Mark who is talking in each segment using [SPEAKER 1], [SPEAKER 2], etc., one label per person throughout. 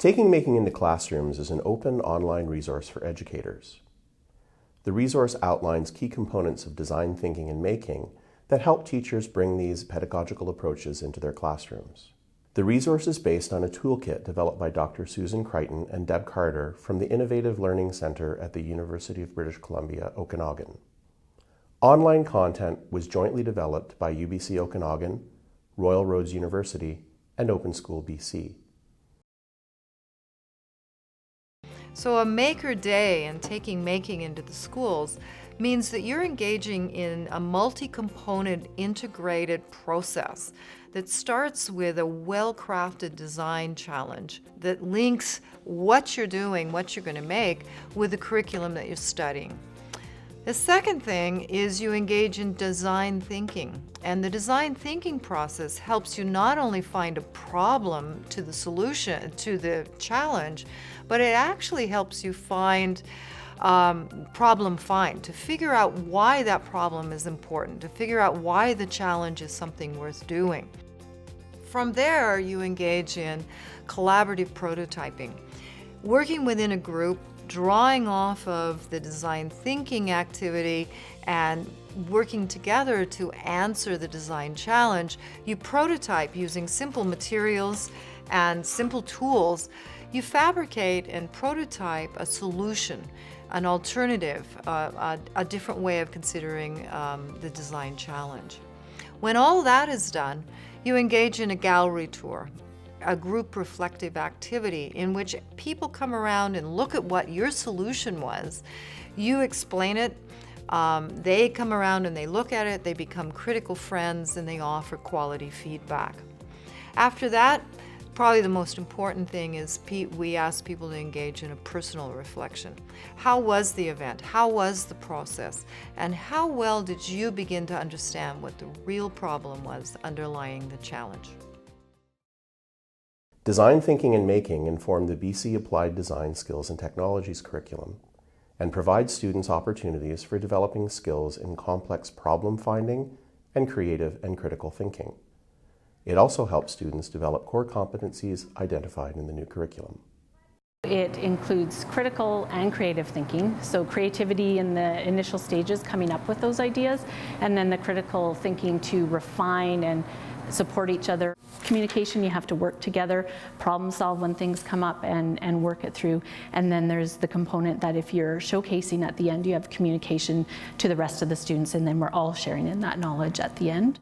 [SPEAKER 1] Taking Making into Classrooms is an open online resource for educators. The resource outlines key components of design thinking and making that help teachers bring these pedagogical approaches into their classrooms. The resource is based on a toolkit developed by Dr. Susan Crichton and Deb Carter from the Innovative Learning Centre at the University of British Columbia, Okanagan. Online content was jointly developed by UBC Okanagan, Royal Roads University, and OpenSchoolBC.
[SPEAKER 2] So a Maker Day and taking making into the schools means that you're engaging in a multi-component integrated process that starts with a well-crafted design challenge that links what you're doing, what you're going to make, with the curriculum that you're studying. The second thing is you engage in design thinking, and the design thinking process helps you not only find a problem to the solution, to the challenge, but it actually helps you find to figure out why that problem is important, to figure out why the challenge is something worth doing. From there, you engage in collaborative prototyping, working within a group, drawing off of the design thinking activity and working together to answer the design challenge. You prototype using simple materials and simple tools. You fabricate and prototype a solution, an alternative, a different way of considering the design challenge. When all that is done, you engage in a gallery tour, a group reflective activity in which people come around and look at what your solution was. You explain it, they come around and they look at it, they become critical friends, and they offer quality feedback. After that, probably the most important thing is we ask people to engage in a personal reflection. How was the event? How was the process? And how well did you begin to understand what the real problem was underlying the challenge?
[SPEAKER 1] Design thinking and making inform the BC Applied Design Skills and Technologies curriculum and provide students opportunities for developing skills in complex problem finding and creative and critical thinking. It also helps students develop core competencies identified in the new curriculum.
[SPEAKER 3] It includes critical and creative thinking, so creativity in the initial stages, coming up with those ideas, and then the critical thinking to refine and support each other. Communication, you have to work together, problem solve when things come up and work it through. And then there's the component that if you're showcasing at the end, you have communication to the rest of the students, and then we're all sharing in that knowledge at the end.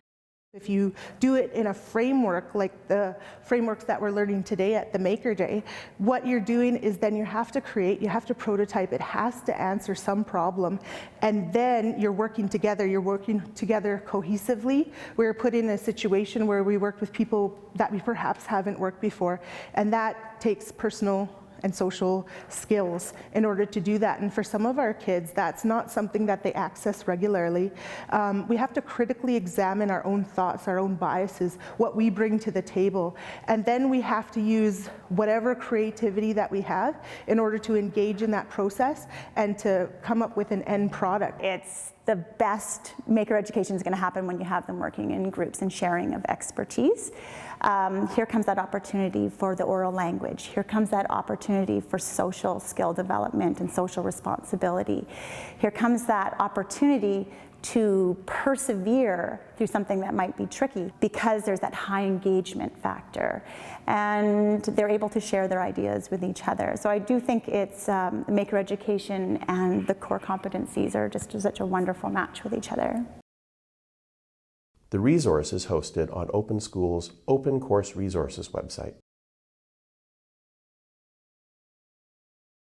[SPEAKER 4] If you do it in a framework like the frameworks that we're learning today at the Maker Day, what you're doing is then you have to create, you have to prototype, it has to answer some problem, and then you're working together cohesively. We're put in a situation where we work with people that we perhaps haven't worked before, and that takes personal and social skills in order to do that. And for some of our kids, that's not something that they access regularly. We have to critically examine our own thoughts, our own biases, what we bring to the table. And then we have to use whatever creativity that we have in order to engage in that process and to come up with an end product.
[SPEAKER 5] It's the best Maker education is going to happen when you have them working in groups and sharing of expertise. Here comes that opportunity for the oral language. Here comes that opportunity for social skill development and social responsibility. Here comes that opportunity to persevere through something that might be tricky because there's that high engagement factor, and they're able to share their ideas with each other. So I do think it's Maker education and the core competencies are just such a wonderful match with each other.
[SPEAKER 1] The resource is hosted on OpenSchool's Open Course Resources website.